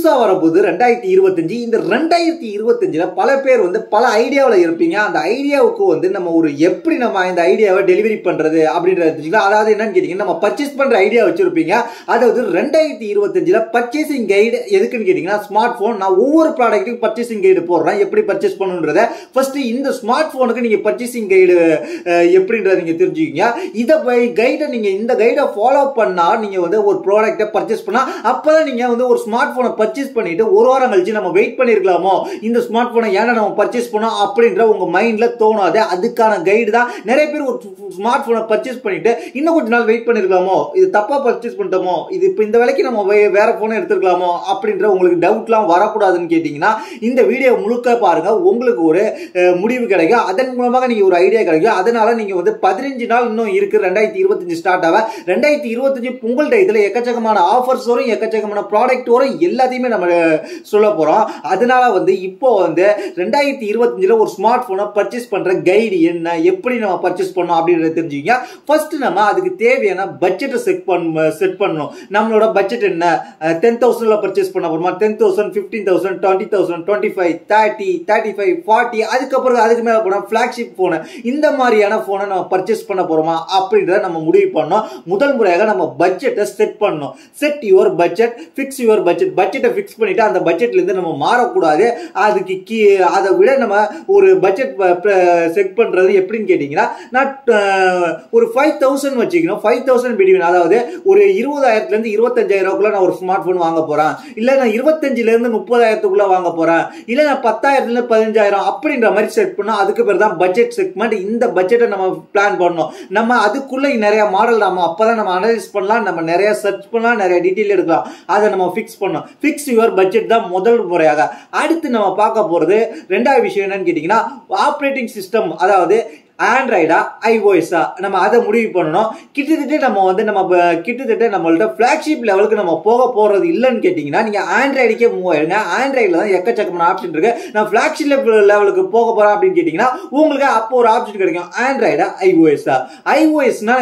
புதுசா வரப்போகுது 2025. இந்த 2025ல பல பேர் வந்து பல ஐடியாவில் இருப்பீங்க. அந்த ஐடியாவுக்கு வந்து நம்ம ஒரு எப்படி நம்ம இந்த ஐடியாவை டெலிவரி பண்றது அப்படின்றது, அதாவது என்னன்னு கேட்டீங்கன்னா நம்ம பர்ச்சேஸ் பண்ற ஐடியா வச்சிருப்பீங்க. அதாவது 2025ல பர்ச்சேசிங் கைடு எதுக்குன்னு கேட்டீங்கன்னா ஸ்மார்ட் போன். நான் ஒவ்வொரு ப்ராடக்ட்டுக்கும் பர்ச்சேசிங் கைடு போடுறேன், எப்படி பர்ச்சேஸ் பண்ணுன்றத. ஃபர்ஸ்ட் இந்த ஸ்மார்ட் போனுக்கு நீங்க பர்ச்சேசிங் கைடு எப்படின்றத நீங்க தெரிஞ்சுக்கீங்க. இந்த கைடை ஃபாலோ பண்ணா நீங்க வந்து ஒரு ப்ராடக்ட்டை பர்ச்சேஸ் பண்ணா அப்பதான் நீங்க வந்து ஒரு ஸ்மார்ட் போனை பர்ச்சேஸ் பண்ணிட்டு ஒரு வாரம் கழிச்சு நம்ம வெயிட் பண்ணிருக்கலாமோ, இந்த ஸ்மார்ட் போனை ஏன்னா நம்ம பர்ச்சேஸ் பண்ணோம் அப்படின்ற உங்க மைண்ட்ல தோணாது. அதுக்கான கைடு தான். நிறைய பேர் ஒரு ஸ்மார்ட் போனை பர்ச்சேஸ் பண்ணிட்டு இன்னும் கொஞ்ச நாள் வெயிட் பண்ணிருக்கலாமோ, இது தப்பா பர்ச்சேஸ் பண்ணிட்டோமோ, இது இப்ப இந்த வேலைக்கு நம்ம வேற போனை எடுத்துக்கலாமோ அப்படின்ற உங்களுக்கு டவுட்லாம் வரக்கூடாதுன்னு கேட்டீங்கன்னா இந்த வீடியோ முழுக்க பாருங்க. உங்களுக்கு ஒரு முடிவு கிடைக்கும். அதன் மூலமாக நீங்க ஒரு ஐடியா கிடைக்கும். அதனால நீங்க வந்து 15 நாள் இன்னும் இருக்கு 2025 ஸ்டார்ட் ஆக. 2025 பொங்கல் டயத்துல எக்கச்சக்கமான ஆஃபர்ஸ் வரும், எக்கச்சக்கமான ப்ராடக்ட் வரும், எல்லாத்தையுமே நம்ம சொல்ல போறோம். அதனால வந்து இப்போ வந்து 2025ல ஒரு ஸ்மார்ட் போனை பர்ச்சேஸ் பண்ற கைடு என்ன, எப்படி நம்ம பர்ச்சேஸ் பண்ணோம் அப்படின்றத தெரிஞ்சுக்கங்க. ஃபர்ஸ்ட் நம்ம அதுக்கு தேவையான பட்ஜெட்டை செட் பண்ணணும். நம்மளோட பட்ஜெட் என்ன, 10,000ல பர்ச்சேஸ் பண்ண போறோமா, 10,000, 15,000, 20,000, 25, 30, 35, 40, அதுக்கு மேல போனா பிளாக்ஷிப் போன், இந்த மாதிரியான போனை நம்ம பர்ச்சேஸ் பண்ண போறோமா அப்படின்றத நம்ம முடிவு பண்ணோம். முதல் முறையாக நம்ம பட்ஜெட்டை செட் பண்ணணும். Set your budget, fix your budget. பட்ஜெட்டை ஃபிக்ஸ் பண்ணிட்டு அந்த பட்ஜெட்ல இருந்து நம்ம மாறக்கூடாது. அதுக்கு அதை விட நம்ம ஒரு பட்ஜெட் செட் பண்றது எப்படின்னு கேட்டீங்கன்னா, நான் ஒரு 5,000 வச்சுக்கணும். 5,000 பிட்வீன், அதாவது ஒரு 20,000 இருந்து 25,000 நான் ஒரு ஸ்மார்ட் போன் வாங்க போறேன், இல்ல நான் 25 இருந்து 30,000 வாங்க போறேன், இல்ல நான் 10,000 இருந்து 15,000 அப்படின்ற மாதிரி செட் பண்ணா அதுக்கு பேர் தான் பட்ஜெட் செக்மெண்ட். இந்த பட்ஜெட்டை நம்ம பிளான் பண்ணணும். நம்ம அதுக்குள்ள நிறைய மாடல் நம்ம அப்பதான் நம்ம அனலைஸ் பண்ணலாம், நம்ம நிறைய சர்ச் பண்ணலாம், நிறைய டீடைல் எடுக்கலாம். அதை நம்ம ஃபிக்ஸ் பண்ணோம். ஃபிக்ஸ் யுவர் பட்ஜெட் தான் முதல் முறையாக. அடுத்து நம்ம பார்க்க போறது ரெண்டாவது விஷயம் என்னன்னு கேட்டீங்கன்னா ஆப்ரேட்டிங் சிஸ்டம், அதாவது ஆண்ட்ராய்டா ஐஓஎஸ்ஆ நம்ம அதை முடிவு பண்ணணும். கிட்டத்தட்ட நம்மள்ட்ட பிளாக்ஷிப் லெவலுக்கு நம்ம போக போறது இல்லைன்னு கேட்டீங்கன்னா நீங்க ஆண்ட்ராய்டுக்கே மூவ் ஆயிடுங்க. ஆண்ட்ராய்டுல தான் எக்கச்சக்கமான ஆப்ஷன் இருக்கு. நான் பிளாக்ஷிப் லெவலுக்கு போக போறேன் அப்படின்னு கேட்டீங்கன்னா உங்களுக்கு அப்போ ஒரு ஆப்ஷன் கிடைக்கும், ஆண்ட்ராய்டா ஐஓஎஸ்ஆ. ஐஓஎஸ்னா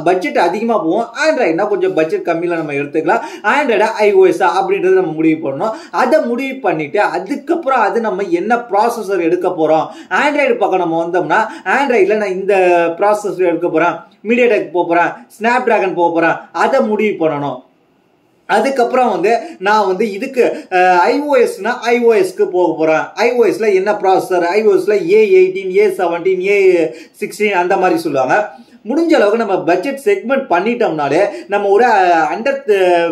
பட்ஜெட் அதிகமா போகும், ஆண்ட்ராய்டுனா கொஞ்சம் பட்ஜெட் கம்மியில நம்ம எடுத்துக்கலாம். ஆண்ட்ராய்டா ஐஓஎஸ்ஆ அப்படின்றது நம்ம முடிவு பண்ணணும். அதை முடிவு பண்ணிட்டு அதுக்கப்புறம் அது நம்ம என்ன ப்ராசஸர் எடுக்க போறோம். ஆண்ட்ராய்டு பக்கம் நம்ம வந்தோம்னா ஆண்ட்ராய்டுல நான் இந்த ப்ராசஸர் எடுக்க போறேன், மீடியாடெக் போறேன், ஸ்னாப் டிராகன் போறேன், அதை முடிவு பண்ணணும். அதுக்கப்புறம் வந்து நான் வந்து இதுக்கு ஐஓஎஸ்னா ஐஓஎஸ்க்கு போக போறேன். ஐஓஎஸ்ல என்ன ப்ராசஸர், ஐஓஎஸ்ல A18, A17, A16 அந்த மாதிரி சொல்லுவாங்க. முடிஞ்ச அளவுக்கு நம்ம பட்ஜெட் செக்மெண்ட் பண்ணிட்டோம்னாலே, நம்ம ஒரு அண்டர்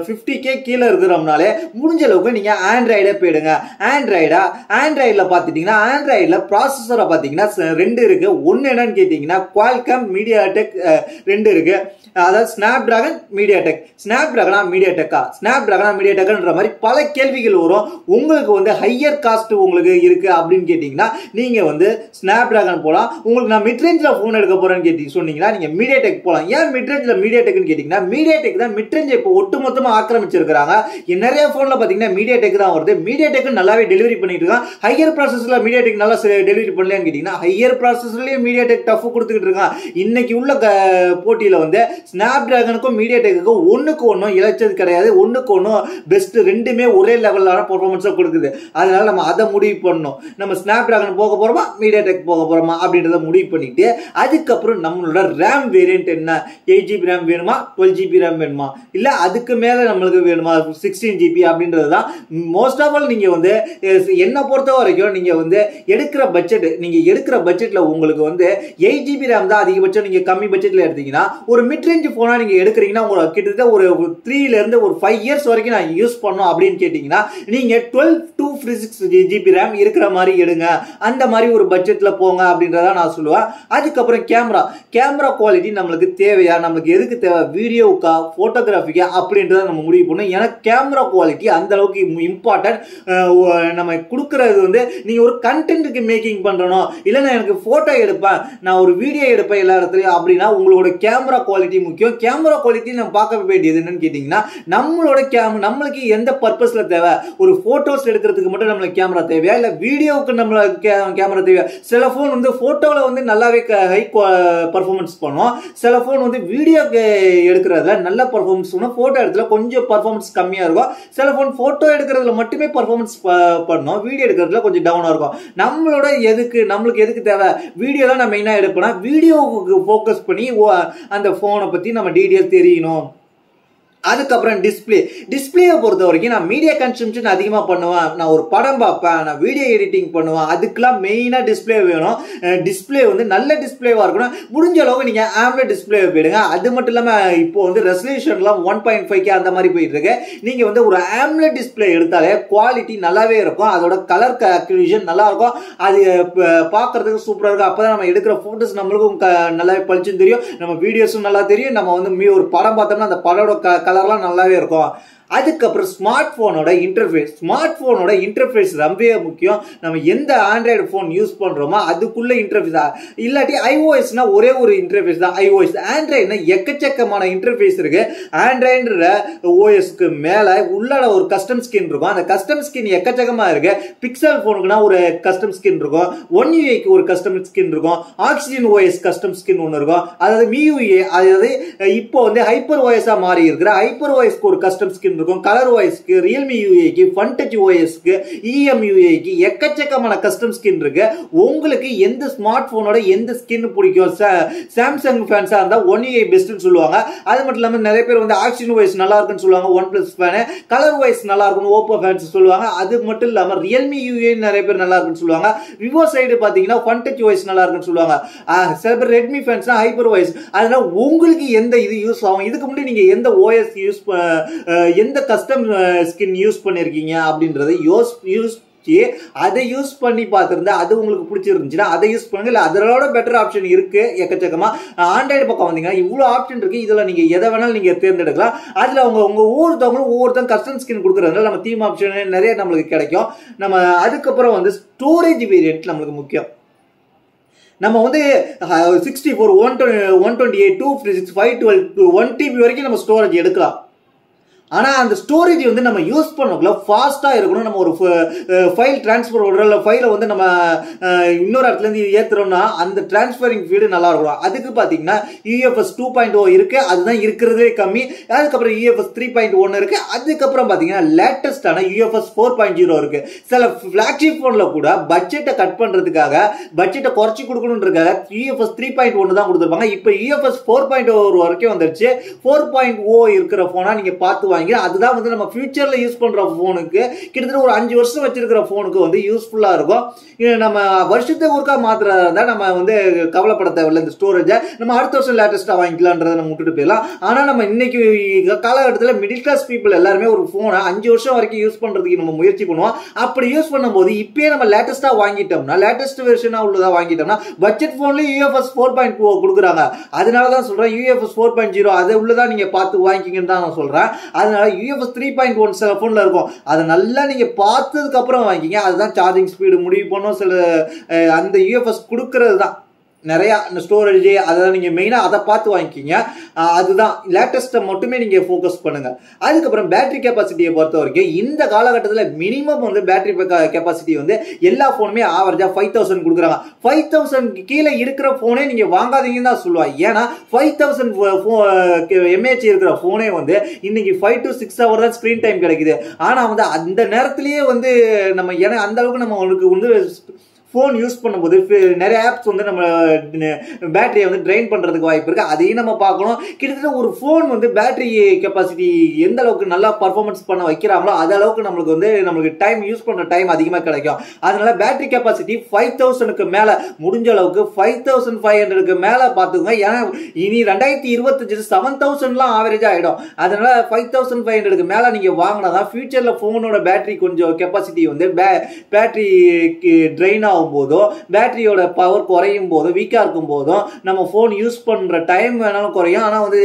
50K கீழே இருக்கிறோம்னாலே முடிஞ்ச அளவுக்கு நீங்க ஆண்ட்ராய்டே போயிடுங்க. ஆண்ட்ராய்டுல பாத்துட்டீங்கன்னா ஆண்ட்ராய்டுல ப்ராசஸரை பாத்தீங்கன்னா 2 இருக்கு. ஒன்னு என்னன்னு கேட்டீங்கன்னா குவால்காம் மீடியாடெக் 2 இருக்கு. அதாவது ஸ்னாப் டிராகன் மீடியாடெக், ஸ்னாப் டிராகனா மீடியாடெக்ன்ற மாதிரி பல கேள்விகள் வரும். உங்களுக்கு வந்து ஹையர் காஸ்ட் உங்களுக்கு இருக்கு அப்படின்னு கேட்டீங்கன்னா நீங்க வந்து ஸ்னாப் டிராகன் போலாம். உங்களுக்கு நான் மிட்ரேஞ்ச்ல போன் எடுக்க போறேன்னு சொன்னீங்கன்னா நீங்க மீடியாடெக் போலாம். ஏன் மிட்ரேஞ்ச்ல மீடியாடெக்னு கேட்டீங்கன்னா மீடியாடெக் தான் மிட்ரேஞ்ச் இப்போ ஒட்டுமொத்தமா ஆக்கிரமிச்சிருக்காங்க. நிறைய போன்ல பாத்தீங்கன்னா மீடியாடெக் தான் வருது. மீடியாடெக் நல்லாவே டெலிவரி பண்ணிட்டு இருக்காங்க. ஹையர் ப்ராசஸர்ல மீடியாடெக் நல்லா டெலிவரி பண்ணலன்னு கேட்டீங்கன்னா ஹையர் ப்ராசஸர்லயே மீடியாடெக் டஃப் கொடுத்துக்கிட்டு இருக்காங்க. இன்னைக்கு உள்ள போட்டியில வந்து ஸ்னாப் டிராகனுக்கும் மீடியாடெக்குக்கும் ஒண்ணுக்கு ஒன்னும் இழைச்சது கிடையாது. ஒண்ணுக்கு ஒன்னும் பெஸ்ட், ரெண்டுமே ஒரே லெவலான பெர்ஃபார்மன்ஸா கொடுக்குது. அதனால நம்ம அதை முடிவு பண்ணணும். நம்ம ஸ்னாப் டிராகன் போக போறோமா, மீடியாடெக் போக போறோமா அப்படின்றத முடிவு பண்ணிட்டு அதுக்கப்புறம் நம்மளோட ரேம் வேரியன்ட் என்ன, 8GB ரேம் வேணுமா, 12GB ரேம் வேணுமா, இல்ல அதுக்கு மேல நம்மளுக்கு வேணுமா 16GB அப்படின்றது தான். மோஸ்ட் ஆஃப் ஆல் நீங்க வந்து என்ன பொறுத்த வரைக்கும் நீங்க வந்து எடுக்கிற பட்ஜெட்ல உங்களுக்கு வந்து 8GB ரேம் தான் அதிகபட்சம். நீங்க கம்மி பட்ஜெட்ல எடுத்தீங்கன்னா ஒரு மிட் ரேஞ்ச் போனா நீங்க எடுக்கிறீங்கன்னா உங்களுக்கு கிட்டத்தட்ட ஒரு 3 ல இருந்து ஒரு 5 இயர்ஸ் வரைக்கும் நான் யூஸ் பண்ணோம் அப்படின்னு கேட்டீங்கன்னா நீங்க 12 to 16GB ரேம் இருக்கிற மாதிரி எடுங்க. அந்த மாதிரி ஒரு பட்ஜெட்ல போங்க அப்படின்றத நான் சொல்லுவேன். அதுக்கப்புறம் கேமரா குவாலிட்டி நம்மளுக்கு தேவையா, நம்மளுக்கு எதுக்கு தேவை, வீடியோக்கா போட்டோகிராஃபிக்கா அப்படின்றத நம்ம முடிவு பண்ணணும். எனக்கு கேமரா குவாலிட்டி அந்த அளவுக்கு இம்பார்ட்டன்ட். நம்ம கொடுக்கறது வந்து நீங்க ஒரு கண்டென்ட்க்கு மேக்கிங் பண்றணும், இல்லைன்னா எனக்கு போட்டோ எடுப்பேன், நான் ஒரு வீடியோ எடுப்பேன் எல்லா இடத்துலயும் அப்படின்னா உங்களோட கேமரா குவாலிட்டி முக்கியம். கேமரா குவாலிட்டி நம்ம பார்க்க வேண்டியது என்னன்னு கேட்டீங்கன்னா நம்மளோட நம்மளுக்கு எந்த பர்பஸ்ல தேவை, ஒரு போட்டோஸ் எடுக்கிறதுக்கு மட்டும் நம்மளுக்கு கேமரா தேவையா, இல்ல வீடியோவுக்கு நம்மளுக்கு கேமரா தேவையா. சில போன் வந்து போட்டோல வந்து நல்லாவே ஹை பர்ஃபார்மன்ஸ் பண்ணுவோம். சில ஃபோன் வந்து வீடியோ எடுக்கிறதுல நல்ல பர்ஃபார்மன்ஸ் பண்ணும், ஃபோட்டோ எடுக்கிறதுல கொஞ்சம் பர்ஃபார்மன்ஸ் கம்மியாக இருக்கும். சில ஃபோன் ஃபோட்டோ எடுக்கிறதுல மட்டுமே பர்ஃபார்மன்ஸ் பண்ணும், வீடியோ எடுக்கிறதுல கொஞ்சம் டவுனாக இருக்கும். நம்மளுக்கு எதுக்கு தேவை வீடியோ தான் நான் மெயினாக எடுப்பேன்னா வீடியோவுக்கு ஃபோக்கஸ் பண்ணி அந்த ஃபோனை பற்றி நம்ம டீட்டெயில் தெரியணும். அதுக்கப்புறம் டிஸ்பிளேயை பொறுத்த வரைக்கும் நான் மீடியா கன்சம்ஷன் அதிகமாக பண்ணுவேன். நான் ஒரு படம் பார்ப்பேன், நான் வீடியோ எடிட்டிங் பண்ணுவேன், அதுக்கெல்லாம் மெயினாக டிஸ்பிளே வேணும். டிஸ்பிளே வந்து நல்ல டிஸ்பிளேவாக இருக்கணும். முடிஞ்ச அளவுக்கு நீங்கள் AMOLED டிஸ்பிளே போயிடுங்க. அது மட்டும் இல்லாமல் இப்போ வந்து ரெசல்யூஷன்லாம் 1.5K அந்த மாதிரி போயிட்டு இருக்கு. நீங்கள் வந்து ஒரு AMOLED டிஸ்பிளே எடுத்தாலே குவாலிட்டி நல்லாவே இருக்கும், அதோட கலர் அக்யூரேஷன் நல்லா இருக்கும், அது பார்க்கறதுக்கு சூப்பராக இருக்கும். அப்போ தான் நம்ம எடுக்கிற ஃபோட்டோஸ் நம்மளுக்கும் நல்லாவே பளிச்சுன்னு தெரியும், நம்ம வீடியோஸும் நல்லா தெரியும். நம்ம வந்து ஒரு படம் பார்த்தோம்னா அந்த படோட கலர்லாம் நல்லாவே இருக்கும். அதுக்கப்புறம் ஸ்மார்ட் போனோட இன்டர்ஃபேஸ் ரொம்பவே முக்கியம். நம்ம எந்த ஆண்ட்ராய்டு ஃபோன் யூஸ் பண்றோமோ அதுக்குள்ள இன்டர்ஃபேஸ், இல்லாட்டி iOSனா ஒரே ஒரு இன்டர்ஃபேஸ் தான் iOS. ஆண்ட்ராய்டுனா எக்கச்சக்கமான இன்டர்ஃபேஸ் இருக்கு. ஆண்ட்ராய்டுன்ற ஓஎஸ்க்கு மேல உள்ள ஒரு கஸ்டம் ஸ்கின் இருக்கும். அந்த கஸ்டம் ஸ்கின் எக்கச்சக்கமா இருக்கு. பிக்சல் போனுக்குனா ஒரு கஸ்டம் ஸ்கின் இருக்கும், One UIக்கு ஒரு கஸ்டம் ஸ்கின் இருக்கும், ஆக்சிஜன் OS கஸ்டம் ஸ்கின் ஒன்று இருக்கும், அதாவது MIUI, அதாவது இப்போ வந்து ஹைப்பர் OS மாறி இருக்கிற ஹைப்பர் OSக்கு ஒரு கஸ்டம் ஸ்கின் இருக்கும், கலர் OSக்கு, Realme UIக்கு, FunTouch OSக்கு, EMUIக்கு எக்கச்சக்கமான கஸ்டம் ஸ்கின் இருக்கு. உங்களுக்கு எந்த ஸ்மார்ட் போனோட எந்த ஸ்கின் பிடிக்கும்? சாம்சங் ஃபேன்ஸா இருந்தா One UI பெஸ்ட்னு சொல்லுவாங்க. அது மட்டும் இல்லாம நிறைய பேர் வந்து ஆக்சிஜன் OS நல்லா இருக்குன்னு சொல்லுவாங்க, OnePlus ஃபேன். கலர் OS நல்லா இருக்குன்னு Oppo ஃபேன்ஸ் சொல்லுவாங்க. அது மட்டும் இல்லாம Realme UI நிறைய பேர் நல்லா இருக்குன்னு சொல்லுவாங்க. Vivo சைடு பாத்தீங்கன்னா FunTouch OS நல்லா இருக்குன்னு சொல்லுவாங்க. சில பேர் Redmi ஃபேன்ஸ்னா ஹைப்பர் OS. அதனால உங்களுக்கு எந்த இது யூஸ் ஆகும், இதுக்கு முன்னாடி நீங்க எந்த OS யூஸ் எந்த கஸ்டம் ஸ்கின் யூஸ் பண்ணிருக்கீங்க அப்படின்றத அதை யூஸ் பண்ணி பார்த்துருந்தா அது உங்களுக்கு பிடிச்சிருந்துச்சுன்னா அதை யூஸ் பண்ணுங்க. இல்லை அதோட பெட்டர் ஆப்ஷன் இருக்கு எக்கச்சக்கமா. ஆண்ட்ராய்டு பக்கம் வந்தீங்கன்னா இவ்வளோ ஆப்ஷன் இருக்கு, இதில் நீங்க எதை வேணாலும் நீங்க தேர்ந்தெடுக்கலாம். அதுல உங்க ஒவ்வொருத்தவங்க கஸ்டம் ஸ்கின் கொடுக்குறதுனால நம்ம தீம் ஆப்ஷன் நிறைய நம்மளுக்கு கிடைக்கும். நம்ம அதுக்கப்புறம் வந்து ஸ்டோரேஜ் வேரியன்ட் நம்மளுக்கு முக்கியம். நம்ம வந்து 64, 128, 256, 512, 1 TB வரைக்கும் நம்ம ஸ்டோரேஜ் எடுக்கலாம். ஆனா அந்த ஸ்டோரேஜ் வந்து நம்ம யூஸ் பண்ணக்குள்ள ஃபாஸ்டா இருக்கணும். நம்ம ஒரு ஃபைல் டிரான்ஸ்ஃபர் ஓடுறோம், இல்லை ஃபைலை வந்து நம்ம இன்னொரு இடத்துல இருந்து ஏத்துறோம்னா அந்த டிரான்ஸ்ஃபரிங் ஸ்பீடு நல்லா இருக்கணும். அதுக்கு பாத்தீங்கன்னா UFS 2.0 இருக்கு, அதுதான் இருக்கிறதே கம்மி. அதுக்கப்புறம் UFS 3.1 இருக்கு. அதுக்கப்புறம் பாத்தீங்கன்னா லேட்டஸ்டான UFS 4.0 இருக்கு. சில பிளாக்ஷிப் போன்ல கூட பட்ஜெட்டை கட் பண்றதுக்காக, பட்ஜெட்டை குறைச்சி கொடுக்கணுன்றதுக்காக UFS 3.1 தான் கொடுத்துருப்பாங்க. இப்போ UFS 4.0 வரைக்கும் வந்துருச்சு. 4.0 இருக்கிற போனா நீங்க பார்த்து அதுதான் வந்து நம்ம ஃபியூச்சர்ல யூஸ் பண்ற போனுக்கு, கிட்டத்தட்ட ஒரு 5 வருஷம் வச்சிருக்கிற போனுக்கு வந்து யூஸ்ஃபுல்லா இருக்கும். நம்ம வருஷத்துக்கு ஒருக்கா மாத்திரதா நம்ம வந்து கவலைப்பட தேவையில்லை. இந்த ஸ்டோரேஜை நம்ம அடுத்த வருஷம் லேட்டஸ்டா வாங்கிக்கலாம்ன்றதை நம்ம விட்டுட்டு போயிடலாம். ஆனா நம்ம இன்னைக்கு காலகட்டத்தில் மிடில் கிளாஸ் பீப்புள் எல்லாருமே ஒரு போனை 5 வருஷம் வரைக்கும் யூஸ் பண்றதுக்கு நம்ம முயற்சி பண்ணுவோம். அப்படி யூஸ் பண்ணும்போது இப்பயே நம்ம லேட்டஸ்டா வாங்கிட்டோம்னா, லேட்டஸ்ட் வெர்ஷனா உள்ளதா வாங்கிட்டோம்னா பட்ஜெட் போன்ல UFS 4.0 கொடுக்குறாங்க. அதனாலதான் சொல்றேன் UFS 4.0 அதை உள்ளதா நீங்க பார்த்து வாங்கிக்கங்கன்னு தான் நான் சொல்றேன். அதனால UFS 3.1 சில போன்ல இருக்கும், அதை நல்லா நீங்க பார்த்ததுக்கு அப்புறம் வாங்கிங்க. அதுதான் சார்ஜிங் ஸ்பீடு முடிவு பண்ணும். சில அந்த UFS கொடுக்கறது தான் நிறைய ஸ்டோரேஜ், அதை நீங்க மெயினா அதை பார்த்து வாங்கிக்கிங்க. அதுதான் லேட்டஸ்ட்டை மட்டுமே நீங்க ஃபோக்கஸ் பண்ணுங்க. அதுக்கப்புறம் பேட்டரி கெப்பாசிட்டியை பொறுத்த வரைக்கும் இந்த காலகட்டத்தில் மினிமம் வந்து பேட்டரி கெப்பாசிட்டி வந்து எல்லா போனுமே ஆவரேஜா 5000 கொடுக்குறாங்க. 5000 கீழே இருக்கிற போனே நீங்க வாங்காதீங்கன்னு தான் சொல்லுவாங்க. ஏன்னா 5000 mAh இருக்கிற போனே வந்து இன்னைக்கு 5 to 6 hours தான் ஸ்கிரீன் டைம் கிடைக்குது. ஆனா வந்து அந்த நேரத்திலேயே வந்து நம்ம ஏன்னா அந்த அளவுக்கு நம்ம உங்களுக்கு வந்து ஃபோன் யூஸ் பண்ணும்போது நிறைய ஆப்ஸ் வந்து நம்ம பேட்டரியை வந்து ட்ரெயின் பண்ணுறதுக்கு வாய்ப்பு இருக்குது. அதையும் நம்ம பார்க்கணும். கிட்டத்தட்ட ஒரு ஃபோன் வந்து பேட்டரி கெப்பாசிட்டி எந்த அளவுக்கு நல்லா பர்ஃபார்மன்ஸ் பண்ண வைக்கிறாங்களோ அது அளவுக்கு நம்மளுக்கு டைம் யூஸ் பண்ணுற டைம் அதிகமாக கிடைக்கும். அதனால பேட்டரி கெப்பாசிட்டி 5000க்கு மேலே, முடிஞ்ச அளவுக்கு 5500க்கு மேலே பார்த்துக்கோங்க. ஏன்னா இனி 2025 7000லாம் ஆவரேஜ் ஆகிடும். அதனால 5500க்கு மேலே நீங்கள் வாங்கினா தான் ஃபியூச்சரில் ஃபோனோட பேட்டரி கொஞ்சம் கெப்பாசிட்டி வந்து பேட்டரி ட்ரெயின் ஆகும் போதோ, பேட்டரியோட பவர் குறையும் போதோ, வீக்கா இருக்கும் போதும் நம்ம போன் யூஸ் பண்ற டைம் வேணாலும் குறையும். ஆனா வந்து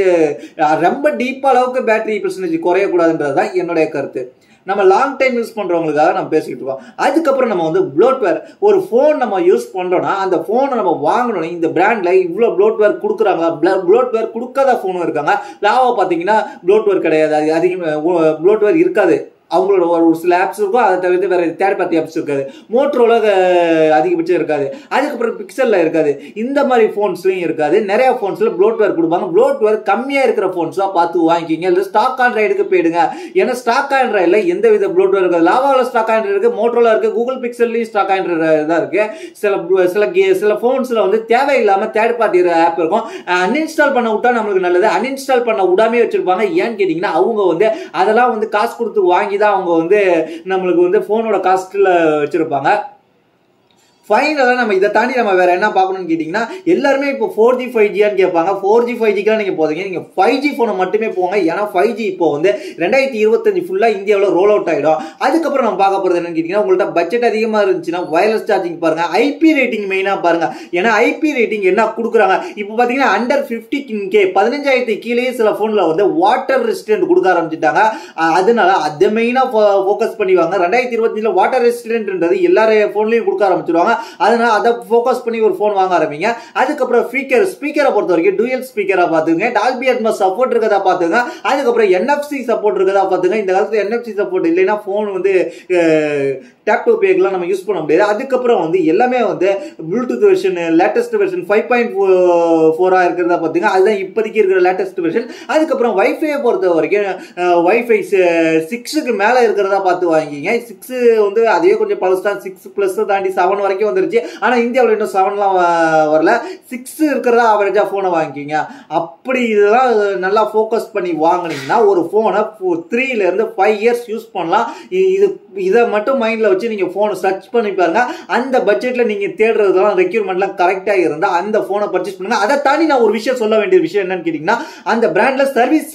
ரொம்ப டீப் அளவுக்கு பேட்டரி பெர்சன்டேஜ் குறையக்கூடாதுன்றது தான் என்னுடைய கருத்து. நம்ம லாங் டைம் யூஸ் பண்றவங்களுக்காக நம்ம பேசிக்கிட்டு இருக்கோம். அதுக்கப்புறம் நம்ம வந்து ப்ளோட்வேர், ஒரு போன் நம்ம யூஸ் பண்றோம்னா அந்த போனை நம்ம வாங்கணும். இந்த பிராண்ட்ல இவ்வளவு ப்ளோட்வேர் கொடுக்குறாங்களா? ப்ளோட்வேர் கொடுக்காத போனும் இருக்காங்க. லாவா பாத்தீங்கன்னா ப்ளோட்வேர் கிடையாது, அதிகம் ப்ளோட்வேர் இருக்காது. அவங்களோட ஒரு சில ஆப்ஸ் இருக்கும், அதை தவிர்த்து வேற தேர்ட் பார்ட்டி ஆப்ஸ் இருக்காது. மோட்டரோல அதிகபட்சம் இருக்காது. அதுக்கப்புறம் பிக்சல்ல இருக்காது. இந்த மாதிரி போன்ஸ்லயும் இருக்காது. நிறைய போன்ஸ்ல ப்ளோட்வேர் கொடுப்பாங்க. ப்ளோட்வேர் கம்மியா இருக்கிற போன்ஸா பார்த்து வாங்கிக்கிங்க. இல்ல ஸ்டாக் ஆண்ட்ராய்டுக்கு போயிடுங்க. ஏன்னா ஸ்டாக் ஆண்ட்ராய்டுல எந்த வித ப்ளோட்வேர் இருக்காது. லாவால ஸ்டாக் ஆண்ட்ராய்டு இருக்கு, மோட்டரோல இருக்கு, கூகுள் பிக்சல்லயும் ஸ்டாக் ஆண்ட்ராய்டு தான் இருக்கு. சில போன்ஸ்ல வந்து தேவையில்லாம தேர்ட் பார்ட்டி ஆப் இருக்கும். அன்இன்ஸ்டால் பண்ண விட்டா நம்மளுக்கு நல்லது. அன்இன்ஸ்டால் பண்ண விடாமே வச்சிருப்பாங்க. ஏன்னு கேட்டீங்கன்னா அவங்க வந்து அதெல்லாம் வந்து காசு கொடுத்து வாங்கி தான் அவங்க வந்து நம்மளுக்கு வந்து போனோட காஸ்ட்ல வச்சிருப்பாங்க. ஃபைனலாக நம்ம இதை தாண்டி நம்ம வேற என்ன பார்க்கணும்னு கேட்டிங்கன்னா, எல்லாருமே இப்போ 4G 5Gன்னு கேட்பாங்க. 4G 5Gலாம் நீங்கள் போதீங்க, நீங்கள் 5G ஃபோனை மட்டுமே போங்க. ஏன்னா 5G இப்போ வந்து 2025 ஃபுல்லாக இந்தியாவில் ரோல் அவுட் ஆகிடும். அதுக்கப்புறம் நம்ம பார்க்க போகிறது என்னன்னு கேட்டிங்கன்னா, உங்கள்கிட்ட பட்ஜெட் அதிகமாக இருந்துச்சுன்னா வயர்லெஸ் சார்ஜிங் பாருங்க. ஐபி ரேட்டிங் மெயினாக பாருங்க. ஏன்னா ஐபி ரேட்டிங் என்ன கொடுக்குறாங்க இப்போ பார்த்தீங்கன்னா அண்டர் 50K 15,000 கீழே சில ஃபோனில் வந்து வாட்டர் ரெசிஸ்டன்ட் கொடுக்க ஆரம்பிச்சுட்டாங்க. அதனால அதை மெயினாக ஃபோக்கஸ் பண்ணிவாங்க. 2025 வாட்டர் ரெசிஸ்டன்ட்ன்றது எல்லாரும் ஃபோன்லையும் கொடுக்க ஆரம்பிச்சிருவாங்க. அதனால அதை ஃபோக்கஸ் பண்ணி ஒரு ஃபோன் வாங்க ஆரம்பிங்க. அதுக்கப்புறம் ஸ்பீக்கரை பொறுத்த வரைக்கும் டூயல் ஸ்பீக்கரா பார்த்துங்க. டால்பி அட்மாஸ் சப்போர்ட் இருக்கதா பார்த்துங்க. அதுக்கப்புறம் NFC சப்போர்ட் இருக்கதா பார்த்துங்க. இந்த காலத்துல NFC சப்போர்ட் இல்லைன்னா ஃபோன் வந்து டேப் டு பேக்லாம் நம்ம யூஸ் பண்ண முடியாது. அதுக்கப்புறம் வந்து எல்லாமே வந்து ப்ளூடூத் வெர்ஷன் லேட்டஸ்ட் வெர்ஷன் 5.4 இருக்கிறதா பார்த்துங்க. அதுதான் இப்போதைக்கு இருக்கிற லேட்டஸ்ட் வெர்ஷன். அதுக்கப்புறம் வைஃபை பொறுத்த வரைக்கும் வைஃபை 6க்கு மேலே இருக்கிறதா பார்த்து வாங்கிங்க. 6 வந்து அதே கொஞ்சம் பழசு தான். 6+ தாண்டி 7 வரைக்கும் வந்துருச்சு. ஆனா இந்தியாவில் இன்னும் 7லாம் வரல. 6 இருக்கிறதா ஆவரேஜா போனை வாங்கிக்கிங்க. அப்படி இதெல்லாம் நல்லா ஃபோக்கஸ் பண்ணி வாங்கினீங்கன்னா ஒரு போனை 3 இருந்து 5 இயர்ஸ் யூஸ் பண்ணலாம். இதை மட்டும் மைண்ட்ல வச்சு நீங்க போனை சர்ச் பண்ணி பாருங்க. அந்த பட்ஜெட்ல நீங்க தேடுறதெல்லாம் ரெக்யூர்மெண்ட்லாம் கரெக்டா இருந்தா அந்த போனை பர்ச்சேஸ் பண்ணுங்க. அதை தாண்டி நான் ஒரு விஷயம் சொல்ல வேண்டிய விஷயம் என்னன்னு கேட்டீங்கன்னா, அந்த பிராண்ட்ல சர்வீஸ்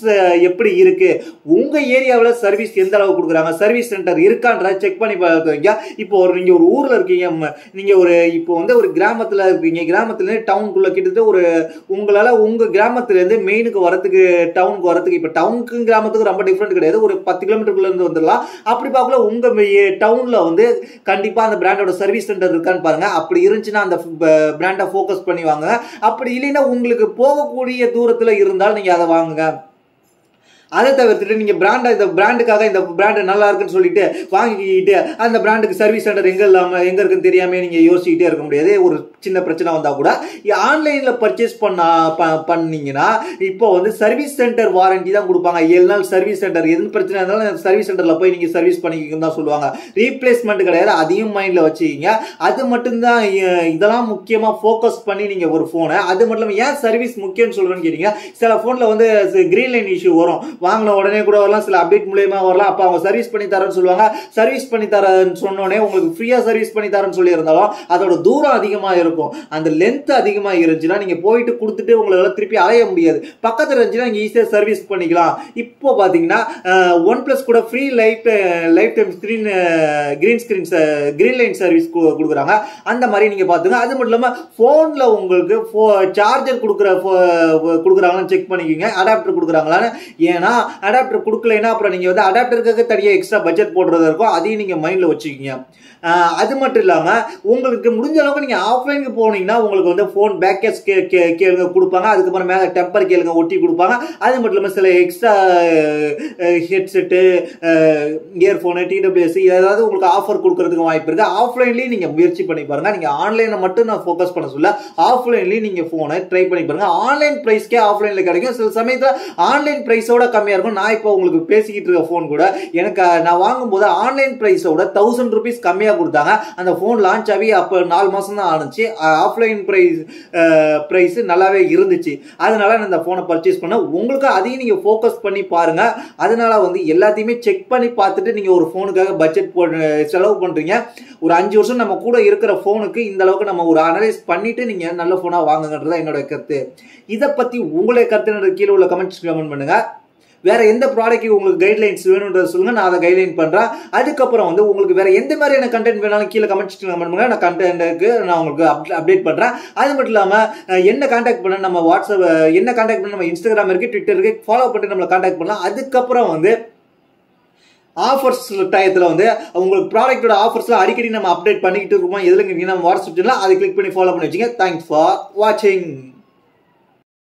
எப்படி இருக்கு, உங்க ஏரியாவில் சர்வீஸ் எந்த அளவு கொடுக்குறாங்க, சர்வீஸ் சென்டர் இருக்கான்றத செக் பண்ணி பார்த்துங்க. இப்போ நீங்க ஒரு ஊர்ல இருக்கீங்க, நீங்க இப்போ வந்து ஒரு கிராமத்துல இருக்கீங்க. கிராமத்துல இருந்து டவுனுக்குள்ள கிட்டத்தட்ட ஒரு உங்களால உங்க கிராமத்துல இருந்து மெயினுக்கு வரதுக்கு டவுனுக்கு வரதுக்கு இப்போ டவுனுக்கும் கிராமத்துக்கும் ரொம்ப டிஃபரெண்ட் கிடையாது. ஒரு 10 கிலோமீட்டருக்குள்ள இருந்து வந்துடலாம். அப்படி பார்க்கல உங்க டவுன்ல வந்து கண்டிப்பா அந்த பிராண்டோட சர்வீஸ் சென்டர் இருக்கான்னு பாருங்க. அப்படி இருந்துச்சுன்னா அந்த பிராண்டை ஃபோக்கஸ் பண்ணி வாங்க. அப்படி இல்லைன்னா உங்களுக்கு போகக்கூடிய தூரத்துல இருந்தால் நீங்க அதை வாங்குங்க. அதை தவிர்த்துட்டு நீங்க இந்த பிராண்டுக்காக இந்த பிராண்டு நல்லா இருக்குன்னு சொல்லிட்டு வாங்கிக்கிட்டு அந்த பிராண்டுக்கு சர்வீஸ் சென்டர் எங்க இருக்குன்னு தெரியாம நீங்க யோசிச்சுக்கிட்டே இருக்க முடியாது. ஒரு சின்ன பிரச்சனை வந்தா கூட ஆன்லைன்ல பர்ச்சேஸ் பண்ணீங்கன்னா இப்போ வந்து சர்வீஸ் சென்டர் வாரண்டி தான் கொடுப்பாங்க. 7 நாள் சர்வீஸ் சென்டர். எது பிரச்சனை இருந்தாலும் சர்வீஸ் சென்டர்ல போய் நீங்க சர்வீஸ் பண்ணிக்கின்னு தான் சொல்லுவாங்க. ரீப்ளேஸ்மெண்ட் கிடையாது. அதையும் மைண்ட்ல வச்சுக்கிங்க. அது மட்டும்தான். இதெல்லாம் முக்கியமா ஃபோக்கஸ் பண்ணி நீங்க ஒரு போனை. அது மட்டும் இல்லாம ஏன் சர்வீஸ் முக்கியம்னு சொல்றேன்னு கேட்டீங்க, சில போன்ல வந்து கிரீன் லைன் இஷ்யூ வரும். வாங்கின உடனே கூட வரலாம், சில அப்டேட் மூலமா வரலாம். அப்ப அவங்க சர்வீஸ் பண்ணி தரேன்னு சொல்லுவாங்க. சர்வீஸ் பண்ணி தரேன்னு சொன்னோடனே உங்களுக்கு ஃப்ரீயா சர்வீஸ் பண்ணி தரேன்னு சொல்லி இருந்தாலும் அதோட தூரம் அதிகமா இருக்கும். அந்த லென்த் அதிகமா இருந்துச்சுன்னா நீங்க போயிட்டு கொடுத்துட்டு உங்களால திருப்பி அலைய முடியாது. பக்கத்துல இருந்துச்சுன்னா நீங்க ஈஸியா சர்வீஸ் பண்ணிக்கலாம். இப்போ பாத்தீங்கன்னா OnePlus கூட free life time green line service கொடுக்குறாங்க. அந்த மாதிரி நீங்க பாத்துங்க. அது மட்டும் இல்லாம போன்ல உங்களுக்கு சார்ஜர் கொடுக்குறாங்கன்னு செக் பண்ணிக்கோங்க. அடாப்டர் கொடுக்குறாங்களான்னு. ஏன்னா அடாப்டர் கொடுக்கலைன்னா அப்புறம் நீங்க வந்து அடாப்டருக்கு தனியாக எக்ஸ்ட்ரா பட்ஜெட் போடுறது இருக்கும். அதையும் நீங்க மைண்ட்ல வச்சுக்கோங்க. அது மட்டும் இல்லாம உங்களுக்கு முடிஞ்ச அளவுக்கு நீங்க ஆஃப்லைனுக்கு போனீங்கன்னா உங்களுக்கு வந்து போன் பேக்கேஜ் கேளுங்க கொடுப்பாங்க. அதுக்கப்புறம் மேல டெம்பர் கேளுங்க ஒட்டி கொடுப்பாங்க. அது மட்டும் இல்லாம சில எக்ஸ்ட்ரா ஹெட்செட்டு, இயர்போனு, TWS ஏதாவது உங்களுக்கு ஆஃபர் கொடுக்கறதுக்கு வாய்ப்பு இருக்கு. ஆஃப்லைன்லயும் நீங்க முயற்சி பண்ணி பாருங்க. நீங்க ஆன்லைனை மட்டும் நான் ஃபோக்கஸ் பண்ண சொல்ல, ஆஃப்லைன்லயும் நீங்க போனை ட்ரை பண்ணி பாருங்க. ஆன்லைன் பிரைஸ்க்கே ஆஃப்லைன்ல கிடைக்கும். சில சமயத்துல ஆன்லைன் பிரைஸோட கம்மியா இருக்கும். நான் இப்போ உங்களுக்கு பேசிக்கிட்டு இருக்க போன் கூட எனக்கு நான் வாங்கும்போது ஆன்லைன் பிரைஸோட 1000 ரூபீஸ் கம்மியா கொடுத்தாங்க. அந்த போன் லான்ச் ஆகி அப்ப 4 மாசம் தான் ஆனிச்சு. ஆஃப்லைன் பிரைஸ் நல்லாவே இருந்துச்சு. அதனால நான் இந்த போனை பர்ச்சேஸ் பண்ண. உங்களுக்கு அதையும் நீங்க ஃபோக்கஸ் பண்ணி பாருங்க. அதனால வந்து எல்லாத்தையுமே செக் பண்ணி பார்த்துட்டு நீங்க ஒரு போனுக்காக பட்ஜெட் செலவு பண்றீங்க. ஒரு 5 வருஷம் நம்ம கூட இருக்கிற போனுக்கு இந்த அளவுக்கு நம்ம ஒரு அனலைஸ் பண்ணிட்டு நீங்க நல்ல போனா வாங்குங்கன்றத என்னோட கருத்து. இதை பத்தி உங்களுடைய கருத்து கீழே உள்ள கமெண்ட் பண்ணுங்க. வேற எந்த ப்ராடக்ட் உங்களுக்கு கைட்லைன்ஸ் வேணும்ன்றத சொல்லுங்க, நான் அதை கைட்லைன் பண்றேன். அதுக்கப்புறம் வந்து உங்களுக்கு வேற எந்த மாதிரியான கண்டென்ட் வேணாலும் கீழே கமெண்ட் பண்ணுங்க. நான் கண்டென்ட்டுக்கு நான் உங்களுக்கு அப்டேட் பண்றேன். அது மட்டும் இல்லாம என்ன கான்டாக்ட் பண்ண நம்ம வாட்ஸ்அப், என்ன கான்டாக்ட் பண்ண நம்ம இன்ஸ்டாகிராம் இருக்கு, ட்விட்டர் இருக்கு, ஃபாலோ பண்ணிட்டு நம்மளை கான்டாக்ட் பண்ணலாம். அதுக்கப்புறம் வந்து ஆஃபர்ஸ் டயத்தில் வந்து உங்களுக்கு ப்ராடக்டோட ஆஃபர்ஸ்லாம் அடிக்கடி நம்ம அப்டேட் பண்ணிக்கிட்டு இருக்கோம். எதுல நம்ம வாட்ஸ்அப் சேனல் அதை கிளிக் பண்ணி ஃபாலோ பண்ணி வச்சுங்க. தேங்க்ஸ் ஃபார் வாட்சிங்.